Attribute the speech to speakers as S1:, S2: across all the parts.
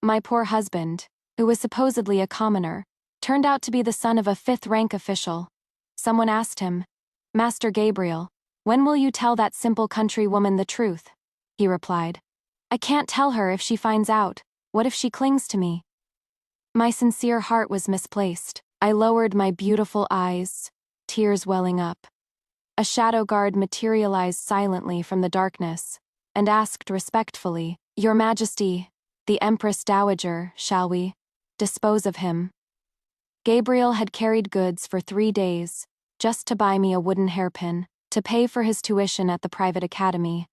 S1: My poor husband, who was supposedly a commoner, turned out to be the son of a fifth-rank official. Someone asked him, "Master Gabriel, when will you tell that simple country woman the truth?" He replied, "I can't tell her if she finds out. What if she clings to me?" My sincere heart was misplaced. I lowered my beautiful eyes, tears welling up. A shadow guard materialized silently from the darkness and asked respectfully, "Your Majesty, the Empress Dowager, shall we dispose of him?" Gabriel had carried goods for 3 days, just to buy me a wooden hairpin, to pay for his tuition at the private academy.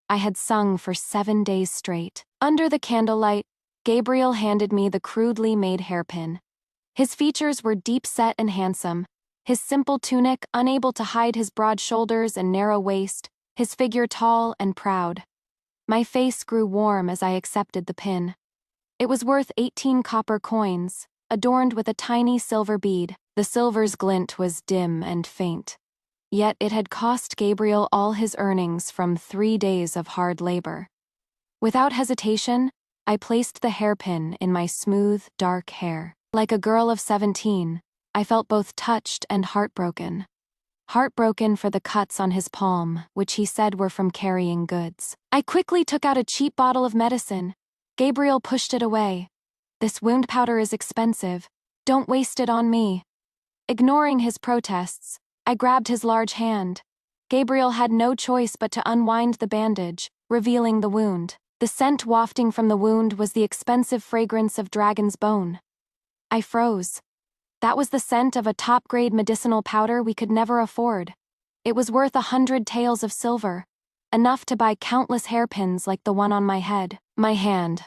S1: I had sung for 7 days straight. Under the candlelight, Gabriel handed me the crudely made hairpin. His features were deep-set and handsome, his simple tunic unable to hide his broad shoulders and narrow waist, his figure tall and proud. My face grew warm as I accepted the pin. It was worth 18 copper coins, adorned with a tiny silver bead. The silver's glint was dim and faint. Yet it had cost Gabriel all his earnings from 3 days of hard labor. Without hesitation, I placed the hairpin in my smooth, dark hair. Like a girl of 17, I felt both touched and heartbroken. Heartbroken for the cuts on his palm, which he said were from carrying goods. I quickly took out a cheap bottle of medicine. Gabriel pushed it away. "This wound powder is expensive. Don't waste it on me." Ignoring his protests, I grabbed his large hand. Gabriel had no choice but to unwind the bandage, revealing the wound. The scent wafting from the wound was the expensive fragrance of dragon's bone. I froze. That was the scent of a top-grade medicinal powder we could never afford. It was worth 100 taels of silver, enough to buy countless hairpins like the one on my head. My hand,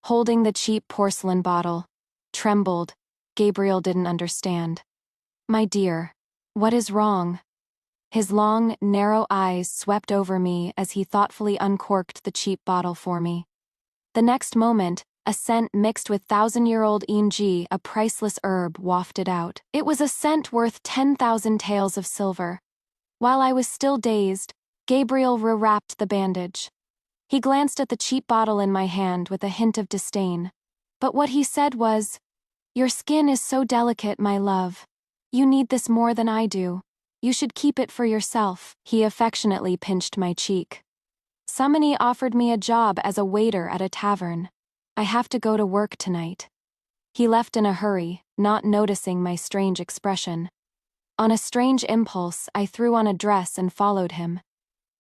S1: holding the cheap porcelain bottle, trembled. Gabriel didn't understand. "My dear, what is wrong?" His long, narrow eyes swept over me as he thoughtfully uncorked the cheap bottle for me. The next moment, a scent mixed with 1,000-year-old ENG, a priceless herb, wafted out. It was a scent worth 10,000 taels of silver. While I was still dazed, Gabriel rewrapped the bandage. He glanced at the cheap bottle in my hand with a hint of disdain. But what he said was, "Your skin is so delicate, my love. You need this more than I do. You should keep it for yourself." He affectionately pinched my cheek. "Somebody offered me a job as a waiter at a tavern. I have to go to work tonight." He left in a hurry, not noticing my strange expression. On a strange impulse, I threw on a dress and followed him.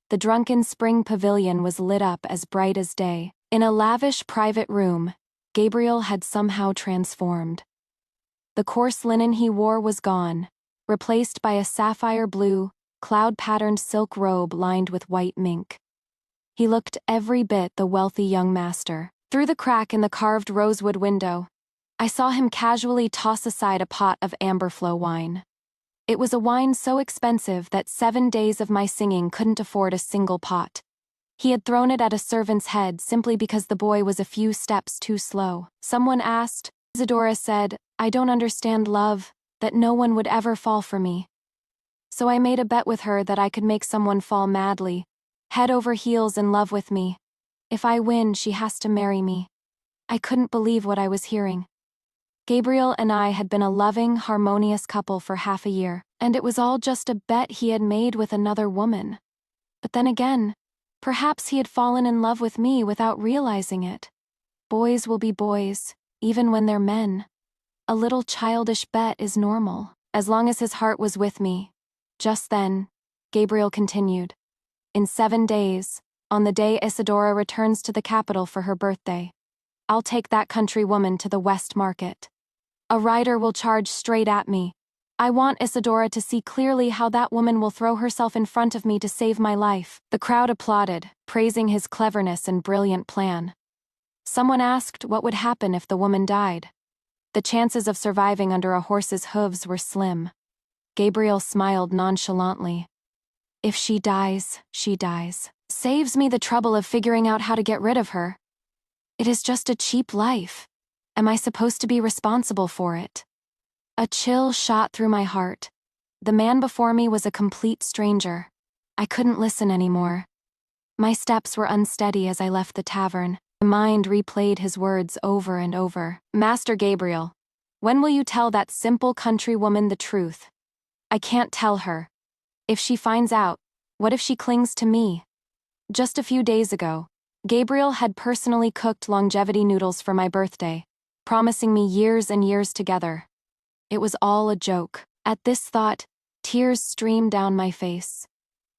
S1: The drunken spring pavilion was lit up as bright as day. In a lavish private room, Gabriel had somehow transformed. The coarse linen he wore was gone, replaced by a sapphire blue, cloud-patterned silk robe lined with white mink. He looked every bit the wealthy young master. Through the crack in the carved rosewood window, I saw him casually toss aside a pot of amberflow wine. It was a wine so expensive that 7 days of my singing couldn't afford a single pot. He had thrown it at a servant's head simply because the boy was a few steps too slow. Someone asked, Isadora said, "I don't understand love, that no one would ever fall for me." So I made a bet with her that I could make someone fall madly, head over heels in love with me. If I win, she has to marry me. I couldn't believe what I was hearing. Gabriel and I had been a loving, harmonious couple for half a year, and it was all just a bet he had made with another woman. But then again, perhaps he had fallen in love with me without realizing it. Boys will be boys, even when they're men. A little childish bet is normal, as long as his heart was with me. Just then, Gabriel continued. "In 7 days, on the day Isadora returns to the capital for her birthday, I'll take that country woman to the West Market. A rider will charge straight at me. I want Isadora to see clearly how that woman will throw herself in front of me to save my life." The crowd applauded, praising his cleverness and brilliant plan. Someone asked what would happen if the woman died. The chances of surviving under a horse's hooves were slim. Gabriel smiled nonchalantly. "If she dies, she dies. Saves me the trouble of figuring out how to get rid of her. It is just a cheap life. Am I supposed to be responsible for it?" A chill shot through my heart. The man before me was a complete stranger. I couldn't listen anymore. My steps were unsteady as I left the tavern. My mind replayed his words over and over. Master Gabriel, when will you tell that simple countrywoman the truth? I can't tell her. If she finds out, what if she clings to me? Just a few days ago, Gabriel had personally cooked longevity noodles for my birthday, promising me years and years together. It was all a joke. At this thought, tears streamed down my face.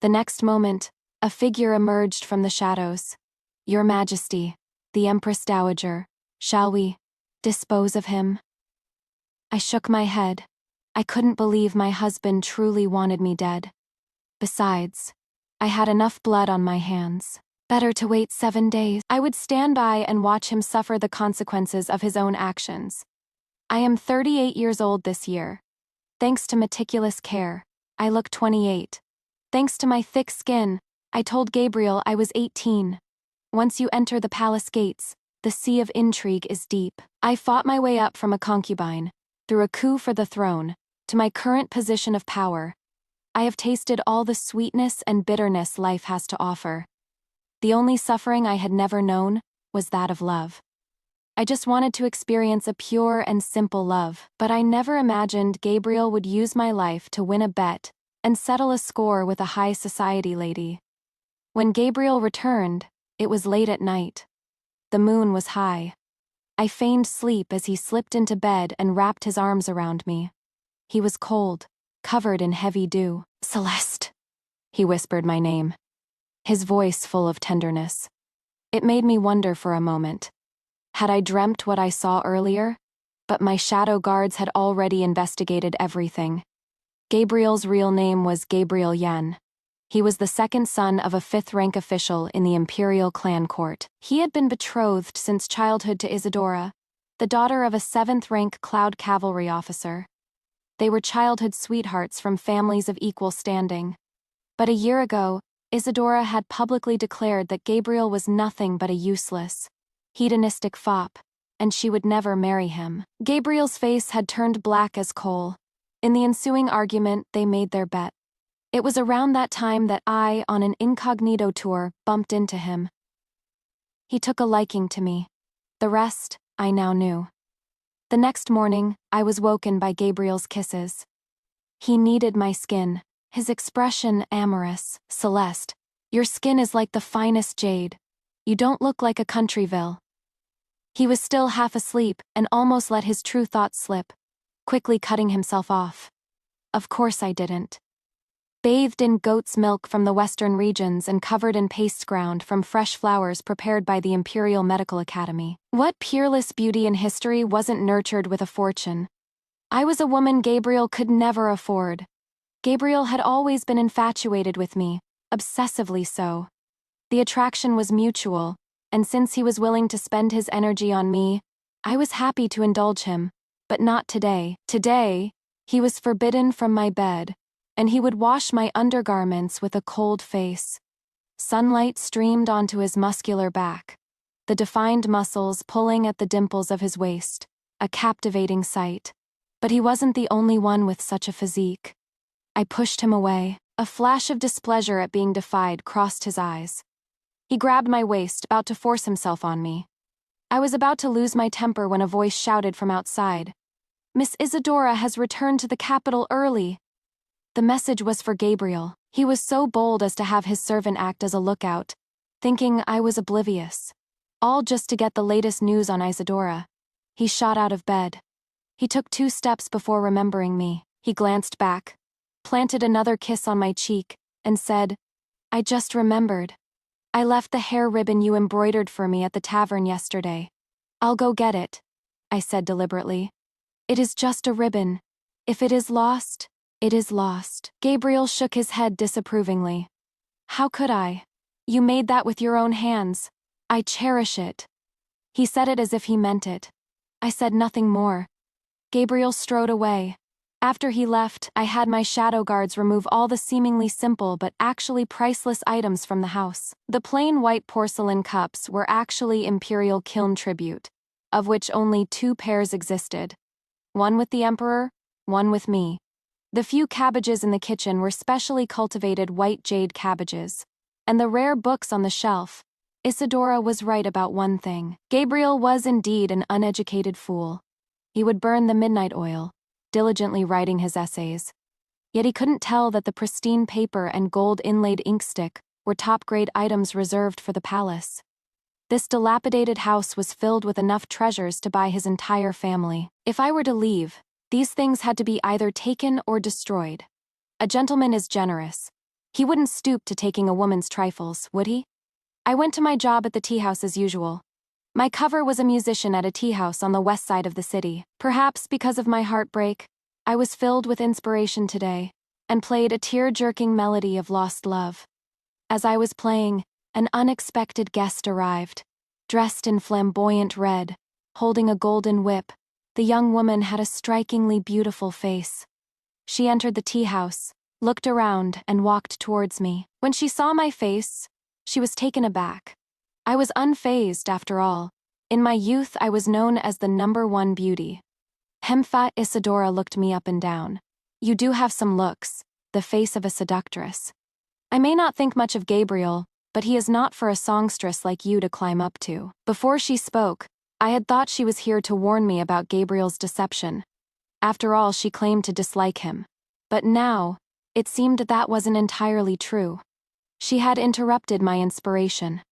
S1: The next moment, a figure emerged from the shadows. Your Majesty, the Empress Dowager, shall we dispose of him? I shook my head. I couldn't believe my husband truly wanted me dead. Besides, I had enough blood on my hands. Better to wait 7 days. I would stand by and watch him suffer the consequences of his own actions. I am 38 years old this year. Thanks to meticulous care, I look 28. Thanks to my thick skin, I told Gabriel I was 18. Once you enter the palace gates, the sea of intrigue is deep. I fought my way up from a concubine, through a coup for the throne, to my current position of power. I have tasted all the sweetness and bitterness life has to offer. The only suffering I had never known was that of love. I just wanted to experience a pure and simple love, but I never imagined Gabriel would use my life to win a bet and settle a score with a high society lady. When Gabriel returned, it was late at night. The moon was high. I feigned sleep as he slipped into bed and wrapped his arms around me. He was cold, covered in heavy dew. Celeste, he whispered my name, his voice full of tenderness. It made me wonder for a moment. Had I dreamt what I saw earlier? But my shadow guards had already investigated everything. Gabriel's real name was Gabriel Yen. He was the second son of a 5th-rank official in the imperial clan court. He had been betrothed since childhood to Isadora, the daughter of a 7th-rank cloud cavalry officer. They were childhood sweethearts from families of equal standing. But a year ago, Isadora had publicly declared that Gabriel was nothing but a useless, hedonistic fop, and she would never marry him. Gabriel's face had turned black as coal. In the ensuing argument, they made their bet. It was around that time that I, on an incognito tour, bumped into him. He took a liking to me. The rest, I now knew. The next morning, I was woken by Gabriel's kisses. He kneaded my skin, his expression amorous. Celeste, your skin is like the finest jade. You don't look like a countryville. He was still half asleep and almost let his true thoughts slip, quickly cutting himself off. Of course I didn't. Bathed in goat's milk from the western regions and covered in paste ground from fresh flowers prepared by the Imperial Medical Academy. What peerless beauty in history wasn't nurtured with a fortune? I was a woman Gabriel could never afford. Gabriel had always been infatuated with me, obsessively so. The attraction was mutual, and since he was willing to spend his energy on me, I was happy to indulge him, but not today. Today, he was forbidden from my bed, and he would wash my undergarments with a cold face. Sunlight streamed onto his muscular back, the defined muscles pulling at the dimples of his waist, a captivating sight. But he wasn't the only one with such a physique. I pushed him away. A flash of displeasure at being defied crossed his eyes. He grabbed my waist, about to force himself on me. I was about to lose my temper when a voice shouted from outside. Miss Isadora has returned to the capital early. The message was for Gabriel. He was so bold as to have his servant act as a lookout, thinking I was oblivious. All just to get the latest news on Isadora. He shot out of bed. He took 2 steps before remembering me. He glanced back, planted another kiss on my cheek, and said, I just remembered. I left the hair ribbon you embroidered for me at the tavern yesterday. I'll go get it, I said deliberately. It is just a ribbon. If it is lost, it is lost. Gabriel shook his head disapprovingly. How could I? You made that with your own hands. I cherish it. He said it as if he meant it. I said nothing more. Gabriel strode away. After he left, I had my shadow guards remove all the seemingly simple but actually priceless items from the house. The plain white porcelain cups were actually imperial kiln tribute, of which only 2 pairs existed. One with the emperor, one with me. The few cabbages in the kitchen were specially cultivated white jade cabbages, and the rare books on the shelf. Isadora was right about one thing. Gabriel was indeed an uneducated fool. He would burn the midnight oil, diligently writing his essays. Yet he couldn't tell that the pristine paper and gold-inlaid inkstick were top-grade items reserved for the palace. This dilapidated house was filled with enough treasures to buy his entire family. If I were to leave, these things had to be either taken or destroyed. A gentleman is generous. He wouldn't stoop to taking a woman's trifles, would he? I went to my job at the tea house as usual. My cover was a musician at a tea house on the west side of the city. Perhaps because of my heartbreak, I was filled with inspiration today, and played a tear-jerking melody of lost love. As I was playing, an unexpected guest arrived. Dressed in flamboyant red, holding a golden whip, the young woman had a strikingly beautiful face. She entered the tea house, looked around, and walked towards me. When she saw my face, she was taken aback. I was unfazed, after all. In my youth, I was known as the #1 beauty. Hemfa Isadora looked me up and down. You do have some looks, the face of a seductress. I may not think much of Gabriel, but he is not for a songstress like you to climb up to. Before she spoke, I had thought she was here to warn me about Gabriel's deception. After all, she claimed to dislike him. But now, it seemed that wasn't entirely true. She had interrupted my inspiration.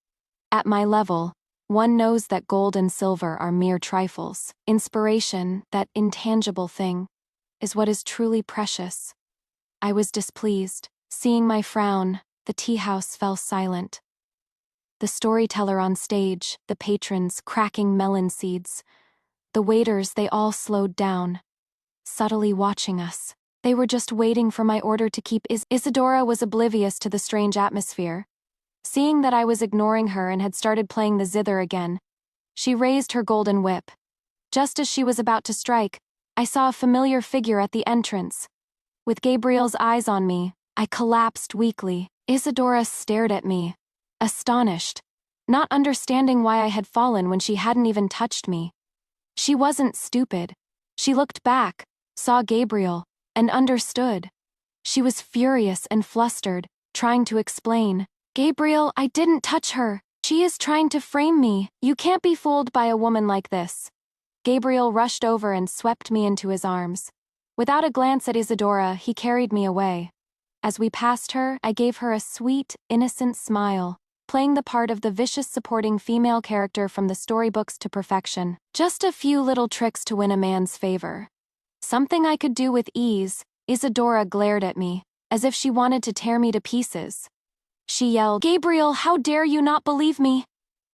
S1: At my level, one knows that gold and silver are mere trifles. Inspiration, that intangible thing, is what is truly precious. I was displeased. Seeing my frown, the tea house fell silent. The storyteller on stage, the patrons cracking melon seeds, the waiters, they all slowed down, subtly watching us. They were just waiting for my order to keep Isadora was oblivious to the strange atmosphere. Seeing that I was ignoring her and had started playing the zither again, she raised her golden whip. Just as she was about to strike, I saw a familiar figure at the entrance. With Gabriel's eyes on me, I collapsed weakly. Isadora stared at me, astonished, not understanding why I had fallen when she hadn't even touched me. She wasn't stupid. She looked back, saw Gabriel, and understood. She was furious and flustered, trying to explain. Gabriel, I didn't touch her. She is trying to frame me. You can't be fooled by a woman like this. Gabriel rushed over and swept me into his arms. Without a glance at Isadora, he carried me away. As we passed her, I gave her a sweet, innocent smile, playing the part of the vicious supporting female character from the storybooks to perfection. Just a few little tricks to win a man's favor. Something I could do with ease. Isadora glared at me, as if she wanted to tear me to pieces. She yelled, Gabriel, how dare you not believe me?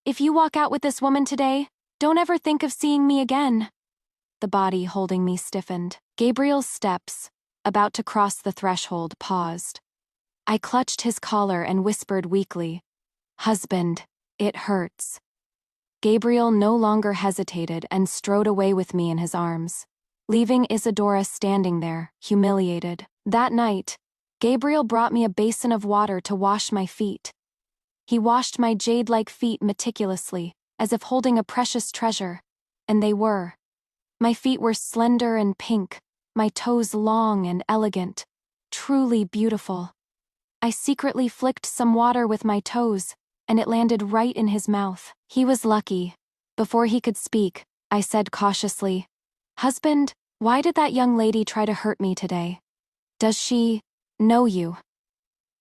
S1: If you walk out with this woman today, don't ever think of seeing me again. The body holding me stiffened. Gabriel's steps, about to cross the threshold, paused. I clutched his collar and whispered weakly, Husband, it hurts. Gabriel no longer hesitated and strode away with me in his arms, leaving Isadora standing there, humiliated. That night, Gabriel brought me a basin of water to wash my feet. He washed my jade-like feet meticulously, as if holding a precious treasure, and they were. My feet were slender and pink, my toes long and elegant, truly beautiful. I secretly flicked some water with my toes, and it landed right in his mouth. He was lucky. Before he could speak, I said cautiously, Husband, why did that young lady try to hurt me today? Does she know you?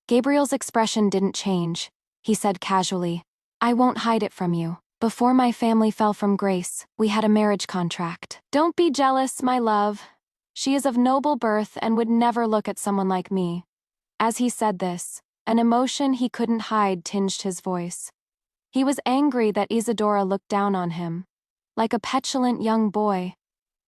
S1: Gabriel's expression didn't change. He said casually, I won't hide it from you. Before my family fell from grace, we had a marriage contract. Don't be jealous, my love. She is of noble birth and would never look at someone like me. As he said this, an emotion he couldn't hide tinged his voice. He was angry that Isadora looked down on him, like a petulant young boy.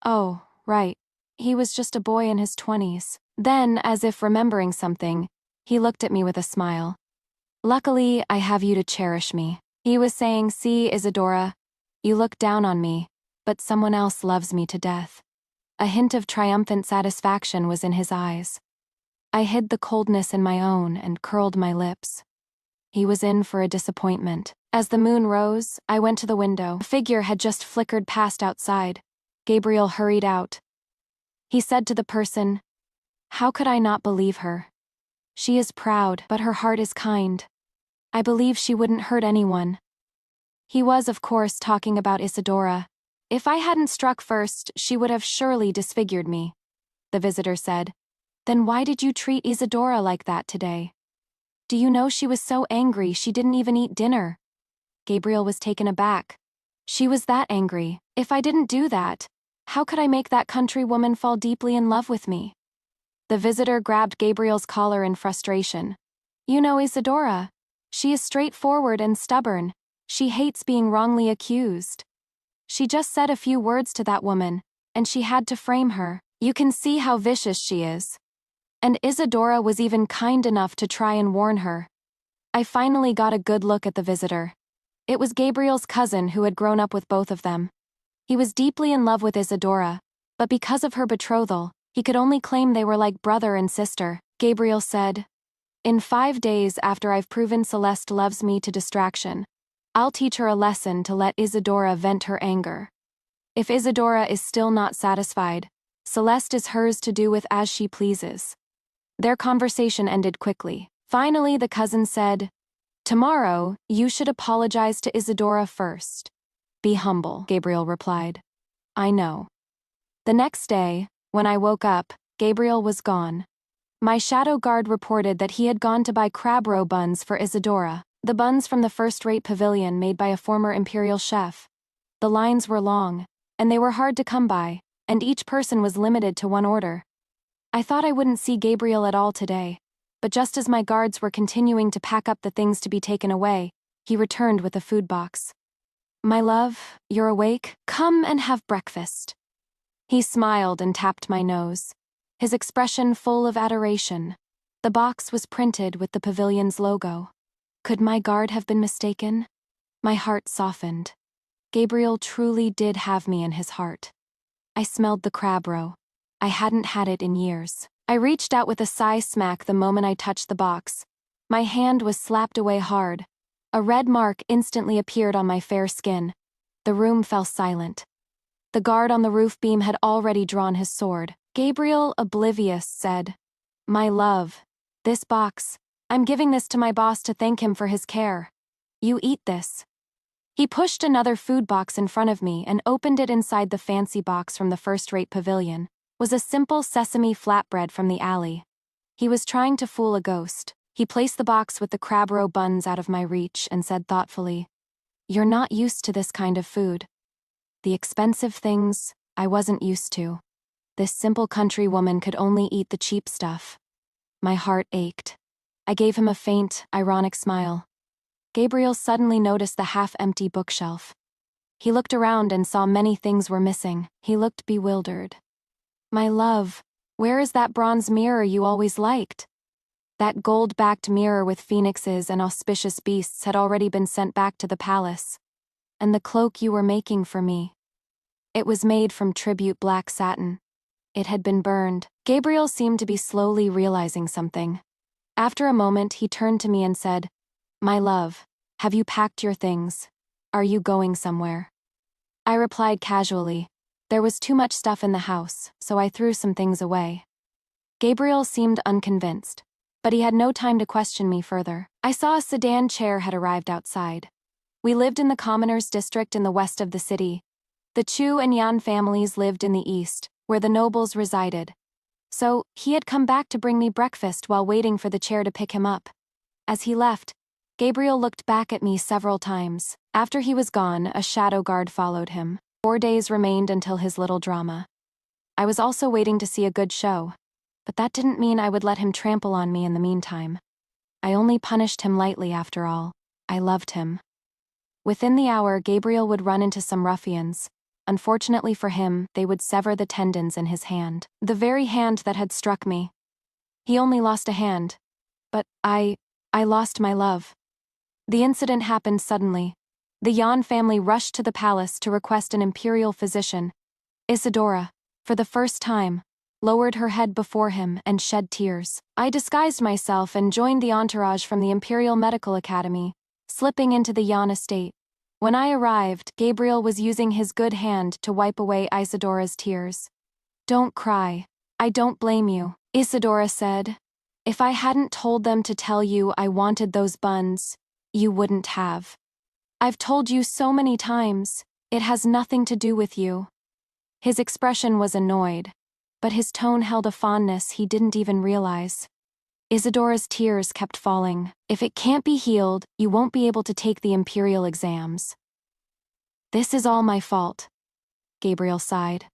S1: Oh, right. He was just a boy in his 20s. Then, as if remembering something, he looked at me with a smile. Luckily, I have you to cherish me. He was saying, see, Isadora, you look down on me, but someone else loves me to death. A hint of triumphant satisfaction was in his eyes. I hid the coldness in my own and curled my lips. He was in for a disappointment. As the moon rose, I went to the window. A figure had just flickered past outside. Gabriel hurried out. He said to the person, How could I not believe her? She is proud, but her heart is kind. I believe she wouldn't hurt anyone. He was, of course, talking about Isadora. If I hadn't struck first, she would have surely disfigured me. The visitor said. Then why did you treat Isadora like that today? Do you know she was so angry she didn't even eat dinner? Gabriel was taken aback. She was that angry. If I didn't do that, how could I make that country woman fall deeply in love with me? The visitor grabbed Gabriel's collar in frustration. You know Isadora. She is straightforward and stubborn. She hates being wrongly accused. She just said a few words to that woman, and she had to frame her. You can see how vicious she is. And Isadora was even kind enough to try and warn her. I finally got a good look at the visitor. It was Gabriel's cousin who had grown up with both of them. He was deeply in love with Isadora, but because of her betrothal, he could only claim they were like brother and sister. Gabriel said, In 5 days after I've proven Celeste loves me to distraction, I'll teach her a lesson to let Isadora vent her anger. If Isadora is still not satisfied, Celeste is hers to do with as she pleases. Their conversation ended quickly. Finally, the cousin said, Tomorrow, you should apologize to Isadora first. Be humble, Gabriel replied. I know. The next day, when I woke up, Gabriel was gone. My shadow guard reported that he had gone to buy crab roe buns for Isadora, the buns from the first-rate pavilion made by a former imperial chef. The lines were long, and they were hard to come by, and each person was limited to one order. I thought I wouldn't see Gabriel at all today, but just as my guards were continuing to pack up the things to be taken away, he returned with a food box. My love, you're awake? Come and have breakfast. He smiled and tapped my nose, his expression full of adoration. The box was printed with the pavilion's logo. Could my guard have been mistaken? My heart softened. Gabriel truly did have me in his heart. I smelled the crab roe. I hadn't had it in years. I reached out with a sigh smack the moment I touched the box. My hand was slapped away hard. A red mark instantly appeared on my fair skin. The room fell silent. The guard on the roof beam had already drawn his sword. Gabriel, oblivious, said, My love, this box, I'm giving this to my boss to thank him for his care. You eat this. He pushed another food box in front of me and opened it. Inside the fancy box from the first-rate pavilion was a simple sesame flatbread from the alley. He was trying to fool a ghost. He placed the box with the crab roe buns out of my reach and said thoughtfully, You're not used to this kind of food. The expensive things, I wasn't used to. This simple country woman could only eat the cheap stuff. My heart ached. I gave him a faint, ironic smile. Gabriel suddenly noticed the half-empty bookshelf. He looked around and saw many things were missing. He looked bewildered. My love, where is that bronze mirror you always liked? That gold-backed mirror with phoenixes and auspicious beasts had already been sent back to the palace. And the cloak you were making for me. It was made from tribute black satin. It had been burned. Gabriel seemed to be slowly realizing something. After a moment, he turned to me and said, My love, have you packed your things? Are you going somewhere? I replied casually. There was too much stuff in the house, so I threw some things away. Gabriel seemed unconvinced, but he had no time to question me further. I saw a sedan chair had arrived outside. We lived in the commoners' district in the west of the city. The Chu and Yan families lived in the east, where the nobles resided. So, he had come back to bring me breakfast while waiting for the chair to pick him up. As he left, Gabriel looked back at me several times. After he was gone, a shadow guard followed him. 4 days remained until his little drama. I was also waiting to see a good show, but that didn't mean I would let him trample on me in the meantime. I only punished him lightly after all. I loved him. Within the hour, Gabriel would run into some ruffians. Unfortunately for him, they would sever the tendons in his hand, the very hand that had struck me. He only lost a hand, but I lost my love. The incident happened suddenly. The Yan family rushed to the palace to request an imperial physician. Isadora, for the first time, lowered her head before him and shed tears. I disguised myself and joined the entourage from the Imperial Medical Academy, slipping into the Yan estate. When I arrived, Gabriel was using his good hand to wipe away Isadora's tears. Don't cry. I don't blame you, Isadora said. If I hadn't told them to tell you I wanted those buns, you wouldn't have. I've told you so many times, it has nothing to do with you. His expression was annoyed, but his tone held a fondness he didn't even realize. Isadora's tears kept falling. If it can't be healed, you won't be able to take the imperial exams. This is all my fault, Gabriel sighed.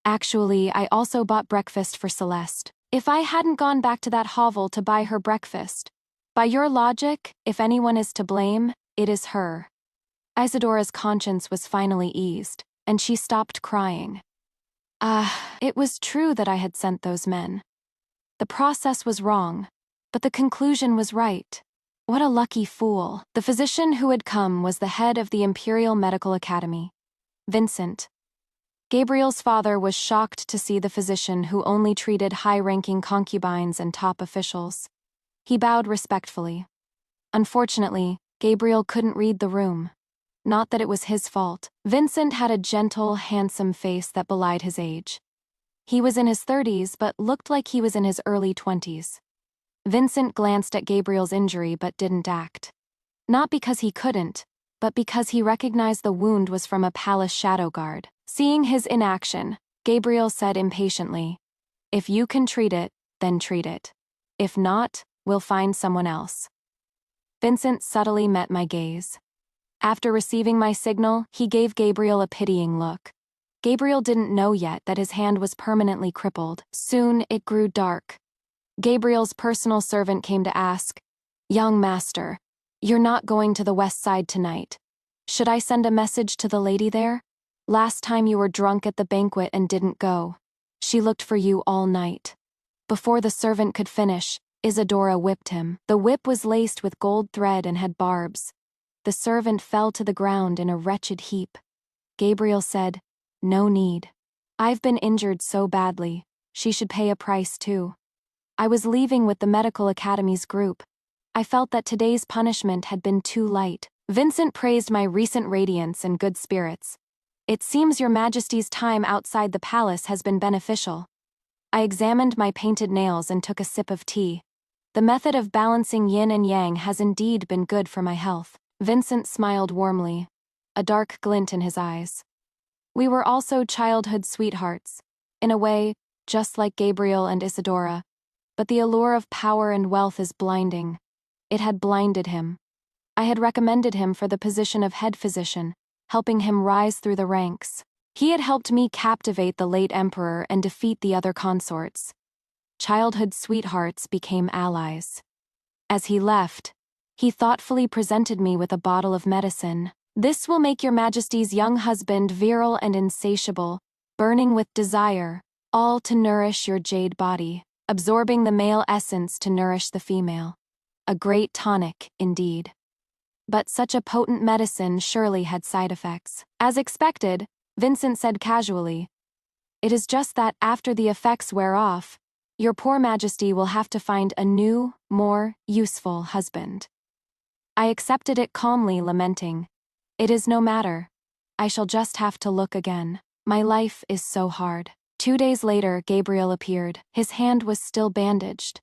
S1: Actually, I also bought breakfast for Celeste. If I hadn't gone back to that hovel to buy her breakfast, by your logic, if anyone is to blame, it is her. Isadora's conscience was finally eased, and she stopped crying. It was true that I had sent those men. The process was wrong, but the conclusion was right. What a lucky fool. The physician who had come was the head of the Imperial Medical Academy, Vincent. Gabriel's father was shocked to see the physician who only treated high-ranking concubines and top officials. He bowed respectfully. Unfortunately, Gabriel couldn't read the room. Not that it was his fault. Vincent had a gentle, handsome face that belied his age. He was in his 30s but looked like he was in his early 20s. Vincent glanced at Gabriel's injury but didn't act. Not because he couldn't, but because he recognized the wound was from a palace shadow guard. Seeing his inaction, Gabriel said impatiently, "If you can treat it, then treat it. If not, we'll find someone else." Vincent subtly met my gaze. After receiving my signal, he gave Gabriel a pitying look. Gabriel didn't know yet that his hand was permanently crippled. Soon, it grew dark. Gabriel's personal servant came to ask, "Young master, you're not going to the west side tonight. Should I send a message to the lady there? Last time you were drunk at the banquet and didn't go. She looked for you all night." Before the servant could finish, Isadora whipped him. The whip was laced with gold thread and had barbs. The servant fell to the ground in a wretched heap. Gabriel said, "No need. I've been injured so badly, she should pay a price too." I was leaving with the medical academy's group. I felt that today's punishment had been too light. Vincent praised my recent radiance and good spirits. "It seems your Majesty's time outside the palace has been beneficial." I examined my painted nails and took a sip of tea. The method of balancing yin and yang has indeed been good for my health. Vincent smiled warmly, a dark glint in his eyes. We were also childhood sweethearts, in a way, just like Gabriel and Isadora. But the allure of power and wealth is blinding. It had blinded him. I had recommended him for the position of head physician, helping him rise through the ranks. He had helped me captivate the late emperor and defeat the other consorts. Childhood sweethearts became allies. As he left, he thoughtfully presented me with a bottle of medicine. "This will make your Majesty's young husband virile and insatiable, burning with desire, all to nourish your jade body, absorbing the male essence to nourish the female. A great tonic, indeed." But such a potent medicine surely had side effects. As expected, Vincent said casually, "It is just that after the effects wear off, your poor Majesty will have to find a new, more useful husband." I accepted it calmly, lamenting, "It is no matter. I shall just have to look again. My life is so hard." 2 days later, Gabriel appeared. His hand was still bandaged.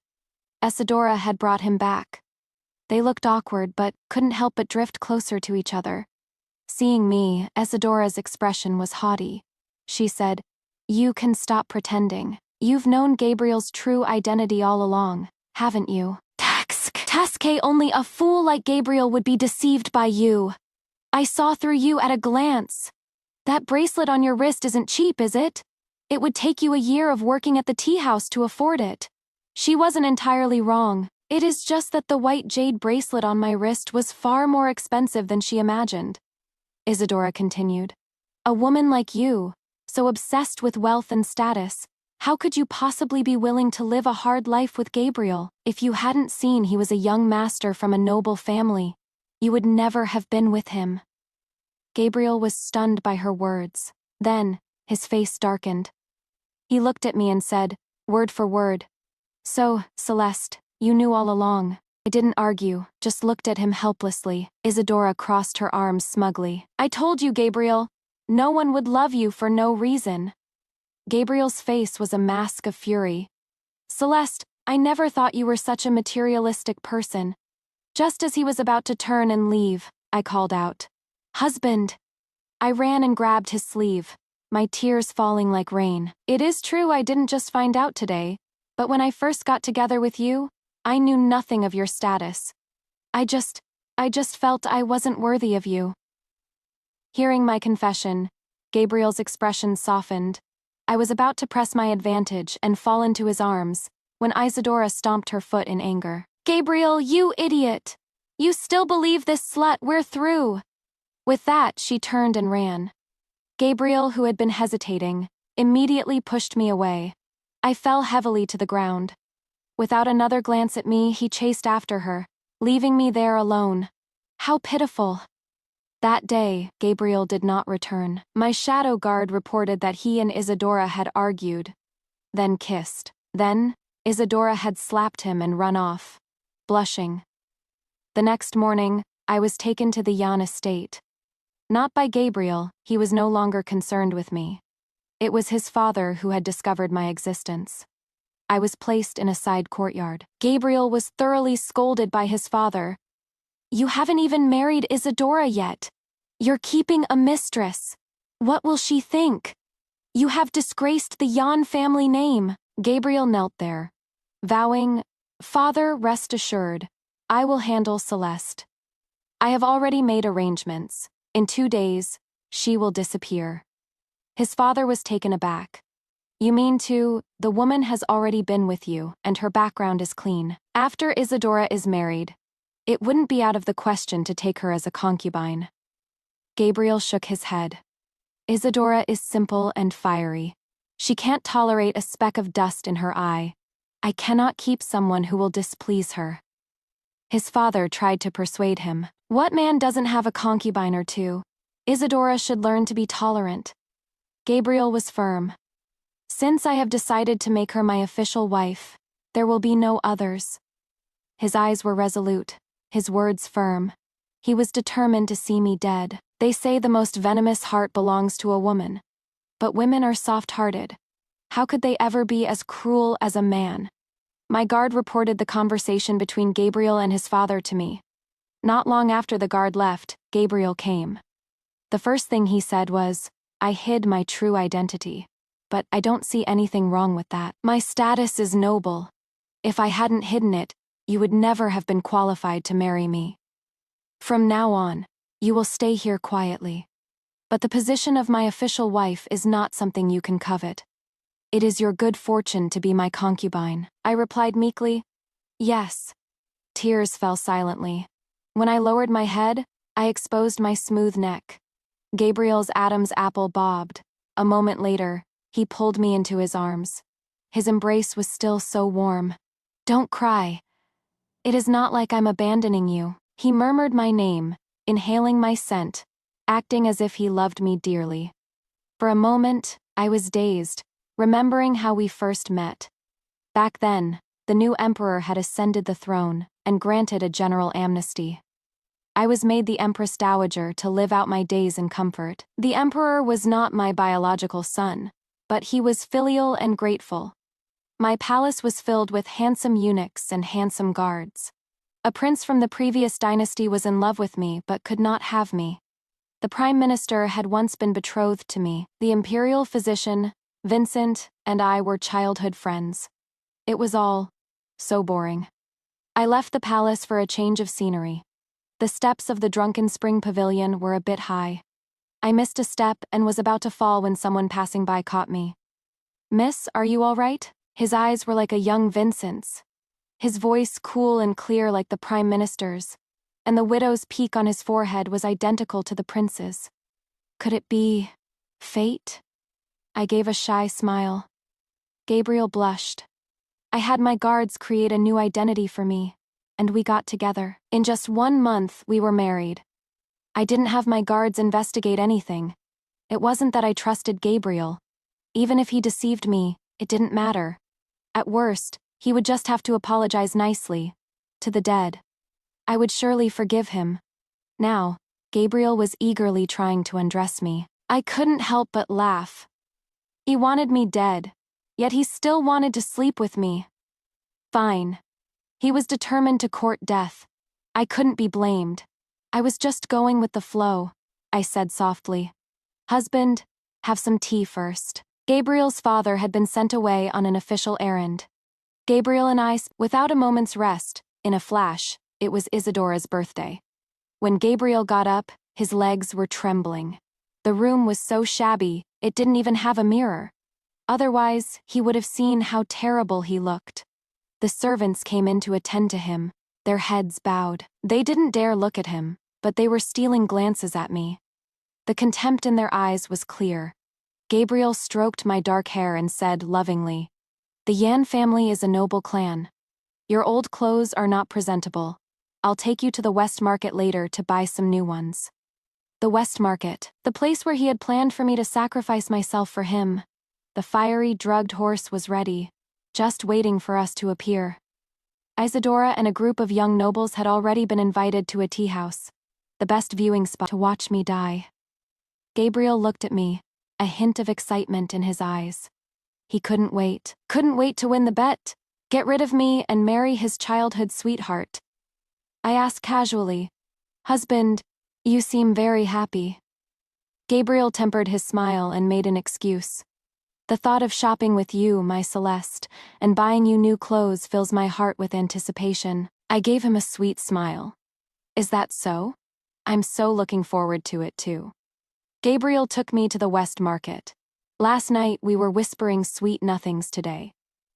S1: Isadora had brought him back. They looked awkward but couldn't help but drift closer to each other. Seeing me, Isadora's expression was haughty. She said, "You can stop pretending. You've known Gabriel's true identity all along, haven't you?" Taske, only a fool like Gabriel would be deceived by you. I saw through you at a glance. That bracelet on your wrist isn't cheap, is it? It would take you a year of working at the tea house to afford it." She wasn't entirely wrong. It is just that the white jade bracelet on my wrist was far more expensive than she imagined. Isadora continued. "A woman like you, so obsessed with wealth and status, how could you possibly be willing to live a hard life with Gabriel? If you hadn't seen he was a young master from a noble family, you would never have been with him." Gabriel was stunned by her words. Then, his face darkened. He looked at me and said, word for word, "So, Celeste, you knew all along." I didn't argue, just looked at him helplessly. Isadora crossed her arms smugly. "I told you, Gabriel. No one would love you for no reason." Gabriel's face was a mask of fury. "Celeste, I never thought you were such a materialistic person." Just as he was about to turn and leave, I called out, Husband! I ran and grabbed his sleeve, my tears falling like rain. It is true I didn't just find out today, but when I first got together with you, I knew nothing of your status. I just felt I wasn't worthy of you. Hearing my confession, Gabriel's expression softened. I was about to press my advantage and fall into his arms, when Isadora stomped her foot in anger. Gabriel, you idiot! You still believe this slut, we're through! With that, she turned and ran. Gabriel, who had been hesitating, immediately pushed me away. I fell heavily to the ground. Without another glance at me, he chased after her, leaving me there alone. How pitiful! That day, Gabriel did not return. My shadow guard reported that he and Isadora had argued, then kissed. Then, Isadora had slapped him and run off, blushing. The next morning, I was taken to the Jan estate. Not by Gabriel, he was no longer concerned with me. It was his father who had discovered my existence. I was placed in a side courtyard. Gabriel was thoroughly scolded by his father. You haven't even married Isadora yet. You're keeping a mistress. What will she think? You have disgraced the Jan family name. Gabriel knelt there, vowing, Father, rest assured, I will handle Celeste. I have already made arrangements. In 2 days, she will disappear. His father was taken aback. You mean the woman has already been with you, and her background is clean. After Isadora is married, it wouldn't be out of the question to take her as a concubine. Gabriel shook his head. Isadora is simple and fiery. She can't tolerate a speck of dust in her eye. I cannot keep someone who will displease her. His father tried to persuade him. What man doesn't have a concubine or two? Isadora should learn to be tolerant. Gabriel was firm. Since I have decided to make her my official wife, there will be no others. His eyes were resolute, his words firm. He was determined to see me dead. They say the most venomous heart belongs to a woman. But women are soft-hearted. How could they ever be as cruel as a man? My guard reported the conversation between Gabriel and his father to me. Not long after the guard left, Gabriel came. The first thing he said was, I hid my true identity. But I don't see anything wrong with that. My status is noble. If I hadn't hidden it, you would never have been qualified to marry me. From now on, you will stay here quietly. But the position of my official wife is not something you can covet. It is your good fortune to be my concubine. I replied meekly, yes. Tears fell silently. When I lowered my head, I exposed my smooth neck. Gabriel's Adam's apple bobbed. A moment later, he pulled me into his arms. His embrace was still so warm. Don't cry. It is not like I'm abandoning you. He murmured my name, inhaling my scent, acting as if he loved me dearly. For a moment, I was dazed, remembering how we first met. Back then, the new emperor had ascended the throne and granted a general amnesty. I was made the Empress Dowager to live out my days in comfort. The emperor was not my biological son, but he was filial and grateful. My palace was filled with handsome eunuchs and handsome guards. A prince from the previous dynasty was in love with me but could not have me. The prime minister had once been betrothed to me. The imperial physician, Vincent, and I were childhood friends. It was all so boring. I left the palace for a change of scenery. The steps of the Drunken Spring Pavilion were a bit high. I missed a step and was about to fall when someone passing by caught me. Miss, are you all right? His eyes were like a young Vincent's. His voice cool and clear like the prime minister's, and the widow's peak on his forehead was identical to the prince's. Could it be fate? I gave a shy smile. Gabriel blushed. I had my guards create a new identity for me, and we got together. In just 1 month, we were married. I didn't have my guards investigate anything. It wasn't that I trusted Gabriel. Even if he deceived me, it didn't matter. At worst, he would just have to apologize nicely. To the dead. I would surely forgive him. Now, Gabriel was eagerly trying to undress me. I couldn't help but laugh. He wanted me dead, yet he still wanted to sleep with me. Fine. He was determined to court death. I couldn't be blamed. I was just going with the flow. I said softly. Husband, have some tea first. Gabriel's father had been sent away on an official errand. Gabriel and I, without a moment's rest, in a flash, it was Isadora's birthday. When Gabriel got up, his legs were trembling. The room was so shabby, it didn't even have a mirror. Otherwise, he would have seen how terrible he looked. The servants came in to attend to him, their heads bowed. They didn't dare look at him, but they were stealing glances at me. The contempt in their eyes was clear. Gabriel stroked my dark hair and said lovingly, "The Yan family is a noble clan. Your old clothes are not presentable. I'll take you to the West Market later to buy some new ones." The West Market, the place where he had planned for me to sacrifice myself for him. The fiery, drugged horse was ready, just waiting for us to appear. Isadora and a group of young nobles had already been invited to a tea house, the best viewing spot to watch me die. Gabriel looked at me, a hint of excitement in his eyes. He couldn't wait to win the bet, get rid of me and marry his childhood sweetheart. I asked casually, "Husband, you seem very happy." Gabriel tempered his smile and made an excuse. "The thought of shopping with you, my Celeste, and buying you new clothes fills my heart with anticipation." I gave him a sweet smile. "Is that so? I'm so looking forward to it too." Gabriel took me to the West Market. Last night we were whispering sweet nothings today.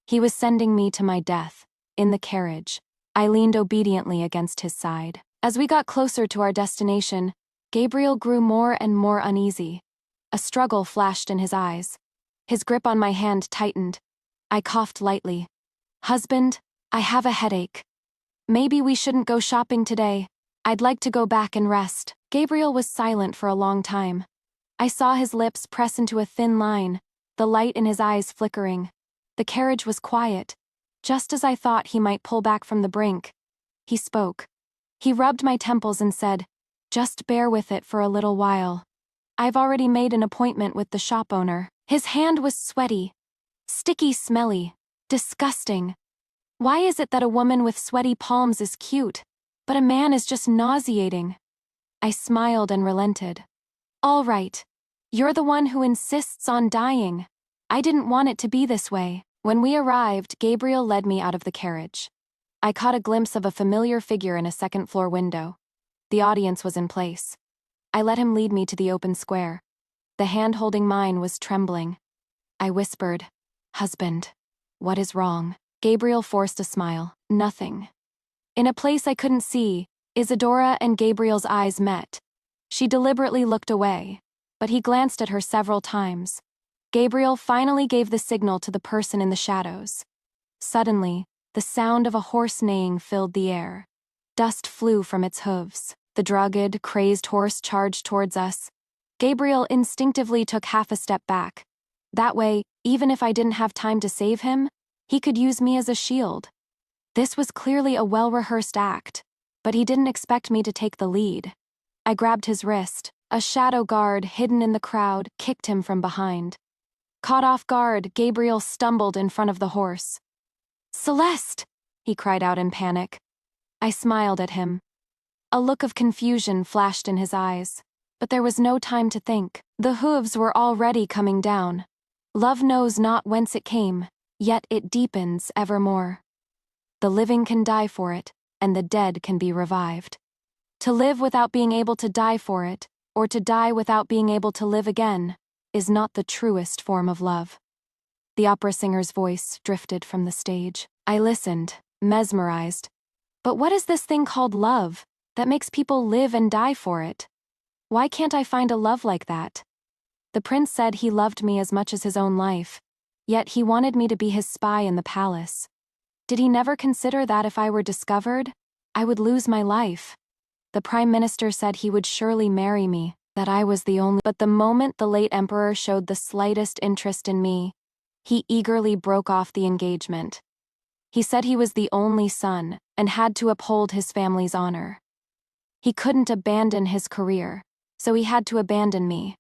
S1: He was sending me to my death, in the carriage. I leaned obediently against his side. As we got closer to our destination, Gabriel grew more and more uneasy. A struggle flashed in his eyes. His grip on my hand tightened. I coughed lightly. "Husband, I have a headache. Maybe we shouldn't go shopping today. I'd like to go back and rest." Gabriel was silent for a long time. I saw his lips press into a thin line, the light in his eyes flickering. The carriage was quiet, just as I thought he might pull back from the brink. He spoke. He rubbed my temples and said, "Just bear with it for a little while. I've already made an appointment with the shop owner." His hand was sweaty, sticky, smelly, disgusting. Why is it that a woman with sweaty palms is cute, but a man is just nauseating? I smiled and relented. "All right. You're the one who insists on dying. I didn't want it to be this way." When we arrived, Gabriel led me out of the carriage. I caught a glimpse of a familiar figure in a second-floor window. The audience was in place. I let him lead me to the open square. The hand holding mine was trembling. I whispered, "Husband, what is wrong?" Gabriel forced a smile. "Nothing." In a place I couldn't see, Isadora and Gabriel's eyes met. She deliberately looked away, but he glanced at her several times. Gabriel finally gave the signal to the person in the shadows. Suddenly, the sound of a horse neighing filled the air. Dust flew from its hooves. The drugged, crazed horse charged towards us. Gabriel instinctively took half a step back. That way, even if I didn't have time to save him, he could use me as a shield. This was clearly a well-rehearsed act, but he didn't expect me to take the lead. I grabbed his wrist. A shadow guard hidden in the crowd kicked him from behind. Caught off guard, Gabriel stumbled in front of the horse. "Celeste!" he cried out in panic. I smiled at him. A look of confusion flashed in his eyes. But there was no time to think. The hooves were already coming down. Love knows not whence it came, yet it deepens evermore. The living can die for it, and the dead can be revived. To live without being able to die for it, or to die without being able to live again, is not the truest form of love. The opera singer's voice drifted from the stage. I listened, mesmerized. But what is this thing called love, that makes people live and die for it? Why can't I find a love like that? The prince said he loved me as much as his own life, yet he wanted me to be his spy in the palace. Did he never consider that if I were discovered, I would lose my life? The prime minister said he would surely marry me, that I was the only— But the moment the late emperor showed the slightest interest in me, he eagerly broke off the engagement. He said he was the only son, and had to uphold his family's honor. He couldn't abandon his career, so he had to abandon me.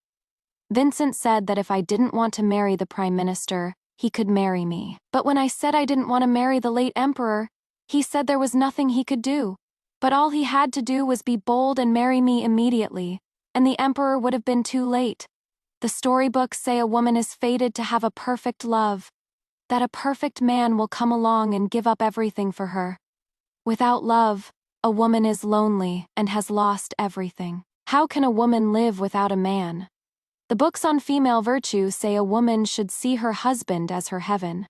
S1: Vincent said that if I didn't want to marry the prime minister, he could marry me. But when I said I didn't want to marry the late emperor, he said there was nothing he could do. But all he had to do was be bold and marry me immediately, and the emperor would have been too late. The storybooks say a woman is fated to have a perfect love, that a perfect man will come along and give up everything for her. Without love, a woman is lonely and has lost everything. How can a woman live without a man? The books on female virtue say a woman should see her husband as her heaven.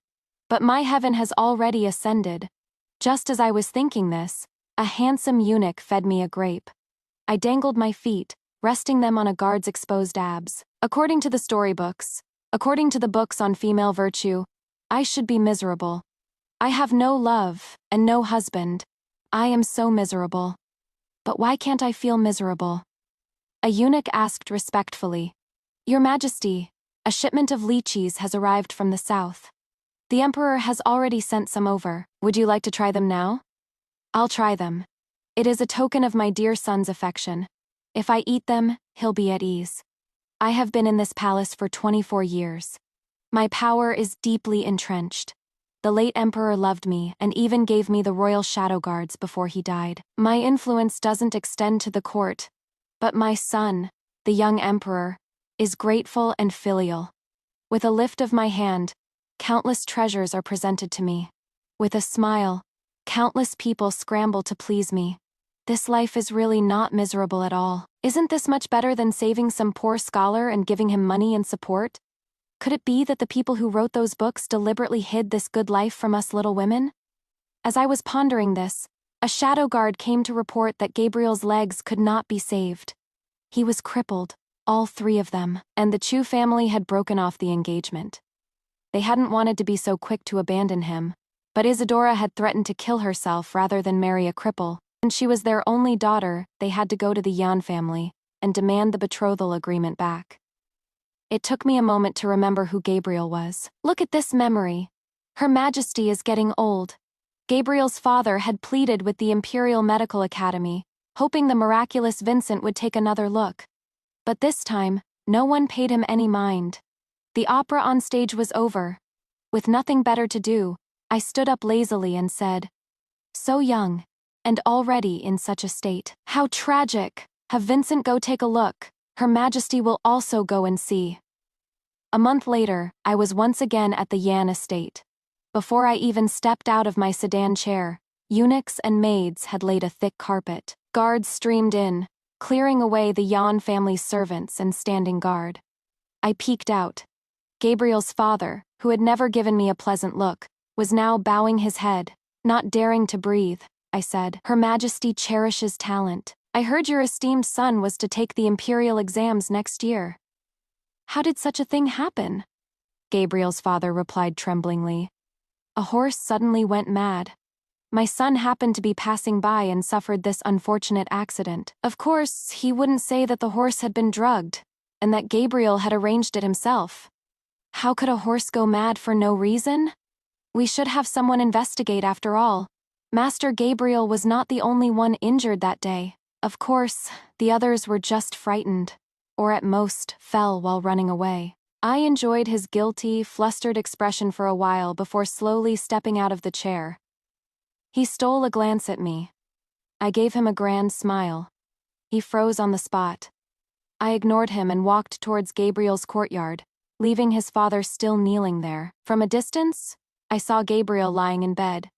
S1: But my heaven has already ascended. Just as I was thinking this, a handsome eunuch fed me a grape. I dangled my feet, resting them on a guard's exposed abs. According to the storybooks, according to the books on female virtue, I should be miserable. I have no love and no husband. I am so miserable. But why can't I feel miserable? A eunuch asked respectfully, "Your Majesty, a shipment of lychees has arrived from the south. The emperor has already sent some over. Would you like to try them now?" "I'll try them. It is a token of my dear son's affection. If I eat them, he'll be at ease. I have been in this palace for 24 years. My power is deeply entrenched. The late emperor loved me and even gave me the royal shadow guards before he died. My influence doesn't extend to the court, but my son, the young emperor, is grateful and filial. With a lift of my hand, countless treasures are presented to me. With a smile, countless people scramble to please me. This life is really not miserable at all. Isn't this much better than saving some poor scholar and giving him money and support? Could it be that the people who wrote those books deliberately hid this good life from us little women?" As I was pondering this, a shadow guard came to report that Gabriel's legs could not be saved. He was crippled, all three of them, and the Chu family had broken off the engagement. They hadn't wanted to be so quick to abandon him, but Isadora had threatened to kill herself rather than marry a cripple, and she was their only daughter. They had to go to the Yan family and demand the betrothal agreement back. It took me a moment to remember who Gabriel was. Look at this memory. Her Majesty is getting old. Gabriel's father had pleaded with the Imperial Medical Academy, hoping the miraculous Vincent would take another look. But this time, no one paid him any mind. The opera on stage was over. With nothing better to do, I stood up lazily and said, "So young, and already in such a state. How tragic! Have Vincent go take a look. Her Majesty will also go and see." A month later, I was once again at the Yan estate. Before I even stepped out of my sedan chair, eunuchs and maids had laid a thick carpet. Guards streamed in, clearing away the Yan family's servants and standing guard. I peeked out. Gabriel's father, who had never given me a pleasant look, was now bowing his head, not daring to breathe. I said, "Her Majesty cherishes talent. I heard your esteemed son was to take the imperial exams next year." "How did such a thing happen?" Gabriel's father replied tremblingly. "A horse suddenly went mad. My son happened to be passing by and suffered this unfortunate accident. Of course, he wouldn't say that the horse had been drugged, and that Gabriel had arranged it himself. How could a horse go mad for no reason? We should have someone investigate after all. Master Gabriel was not the only one injured that day. Of course, the others were just frightened, or at most, fell while running away." I enjoyed his guilty, flustered expression for a while before slowly stepping out of the chair. He stole a glance at me. I gave him a grand smile. He froze on the spot. I ignored him and walked towards Gabriel's courtyard, leaving his father still kneeling there. From a distance, I saw Gabriel lying in bed.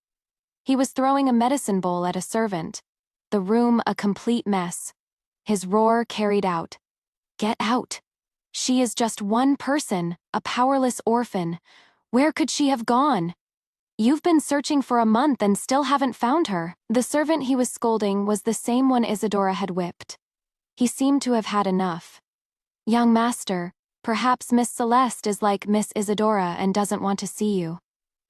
S1: He was throwing a medicine bowl at a servant, the room a complete mess. His roar carried out. "Get out! She is just one person, a powerless orphan. Where could she have gone? You've been searching for a month and still haven't found her." The servant he was scolding was the same one Isadora had whipped. He seemed to have had enough. "Young master, perhaps Miss Celeste is like Miss Isadora and doesn't want to see you."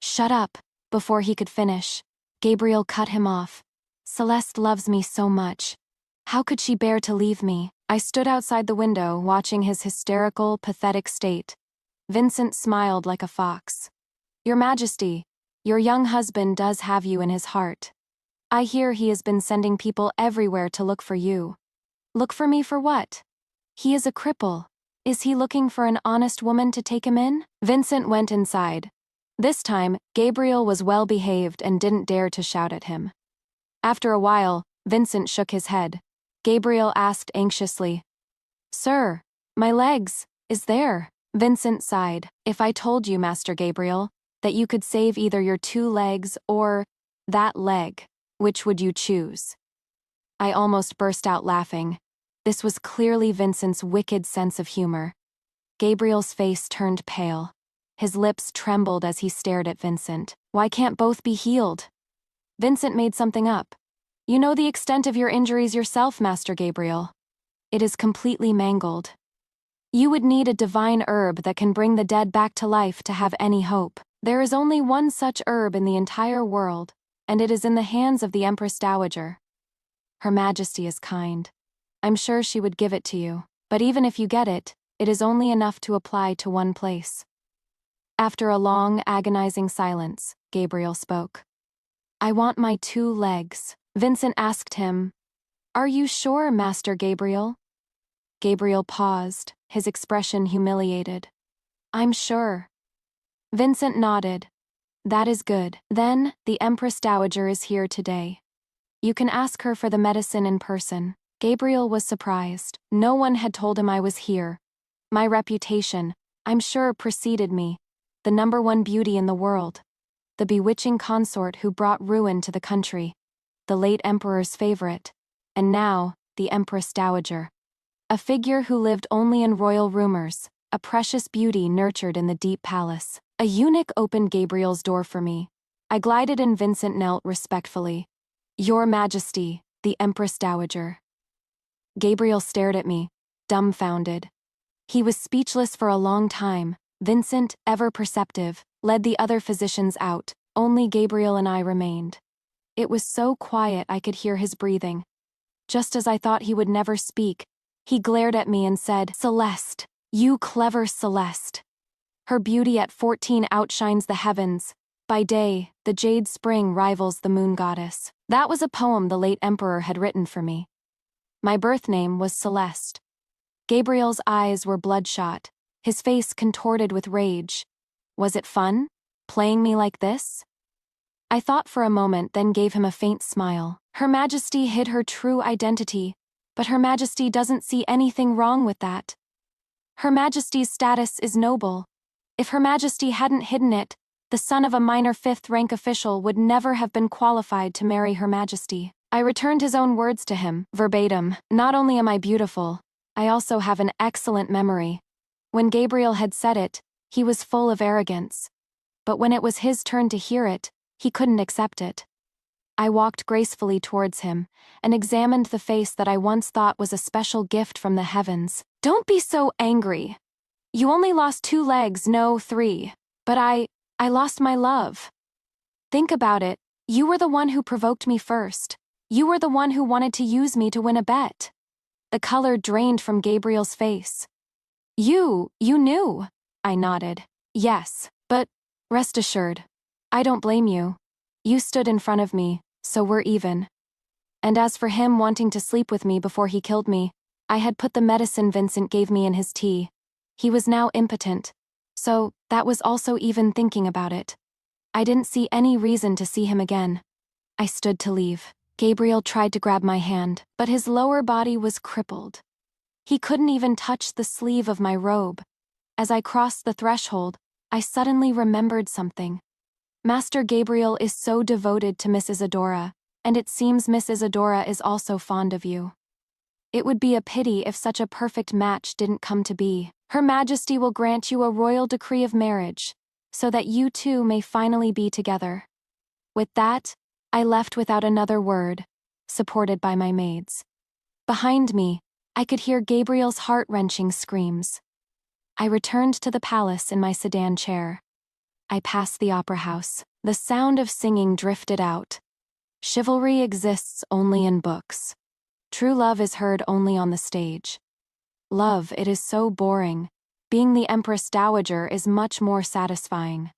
S1: "Shut up." Before he could finish, Gabriel cut him off. "Celeste loves me so much. How could she bear to leave me?" I stood outside the window, watching his hysterical, pathetic state. Vincent smiled like a fox. "Your Majesty, your young husband does have you in his heart. I hear he has been sending people everywhere to look for you." "Look for me for what? He is a cripple. Is he looking for an honest woman to take him in?" Vincent went inside. This time, Gabriel was well behaved and didn't dare to shout at him. After a while, Vincent shook his head. Gabriel asked anxiously, Sir, my legs, is there? Vincent sighed. If I told you, Master Gabriel, that you could save either your 2 legs or that leg, which would you choose? I almost burst out laughing. This was clearly Vincent's wicked sense of humor. Gabriel's face turned pale. His lips trembled as he stared at Vincent. Why can't both be healed? Vincent made something up. You know the extent of your injuries yourself, Master Gabriel. It is completely mangled. You would need a divine herb that can bring the dead back to life to have any hope. There is only one such herb in the entire world, and it is in the hands of the Empress Dowager. Her Majesty is kind. I'm sure she would give it to you, but even if you get it, it is only enough to apply to one place. After a long, agonizing silence, Gabriel spoke. I want my 2 legs. Vincent asked him, Are you sure, Master Gabriel? Gabriel paused, his expression humiliated. I'm sure. Vincent nodded. That is good. Then, the Empress Dowager is here today. You can ask her for the medicine in person. Gabriel was surprised. No one had told him I was here. My reputation, I'm sure, preceded me. The #1 beauty in the world. The bewitching consort who brought ruin to the country. The late emperor's favorite. And now, the Empress Dowager. A figure who lived only in royal rumors, a precious beauty nurtured in the deep palace. A eunuch opened Gabriel's door for me. I glided in. Vincent knelt respectfully. Your Majesty, the Empress Dowager. Gabriel stared at me, dumbfounded. He was speechless for a long time. Vincent, ever perceptive, led the other physicians out. Only Gabriel and I remained. It was so quiet I could hear his breathing. Just as I thought he would never speak, he glared at me and said, Celeste, you clever Celeste. Her beauty at 14 outshines the heavens. By day, the jade spring rivals the moon goddess. That was a poem the late emperor had written for me. My birth name was Celeste. Gabriel's eyes were bloodshot, his face contorted with rage. Was it fun, playing me like this? I thought for a moment, then gave him a faint smile. Her Majesty hid her true identity, but Her Majesty doesn't see anything wrong with that. Her Majesty's status is noble. If Her Majesty hadn't hidden it, the son of a minor 5th-rank official would never have been qualified to marry Her Majesty. I returned his own words to him, verbatim. Not only am I beautiful, I also have an excellent memory. When Gabriel had said it, he was full of arrogance. But when it was his turn to hear it, he couldn't accept it. I walked gracefully towards him, and examined the face that I once thought was a special gift from the heavens. Don't be so angry. You only lost 2 legs, no 3. But I lost my love. Think about it. You were the one who provoked me first. You were the one who wanted to use me to win a bet. The color drained from Gabriel's face. You knew. I nodded. Yes, but rest assured, I don't blame you. You stood in front of me, so we're even. And as for him wanting to sleep with me before he killed me, I had put the medicine Vincent gave me in his tea. He was now impotent, so that was also even thinking about it. I didn't see any reason to see him again. I stood to leave. Gabriel tried to grab my hand, but his lower body was crippled. He couldn't even touch the sleeve of my robe. As I crossed the threshold, I suddenly remembered something. Master Gabriel is so devoted to Miss Isadora, and it seems Miss Isadora is also fond of you. It would be a pity if such a perfect match didn't come to be. Her Majesty will grant you a royal decree of marriage, so that you two may finally be together. With that, I left without another word, supported by my maids. Behind me, I could hear Gabriel's heart-wrenching screams. I returned to the palace in my sedan chair. I passed the opera house. The sound of singing drifted out. Chivalry exists only in books. True love is heard only on the stage. Love, it is so boring. Being the Empress Dowager is much more satisfying.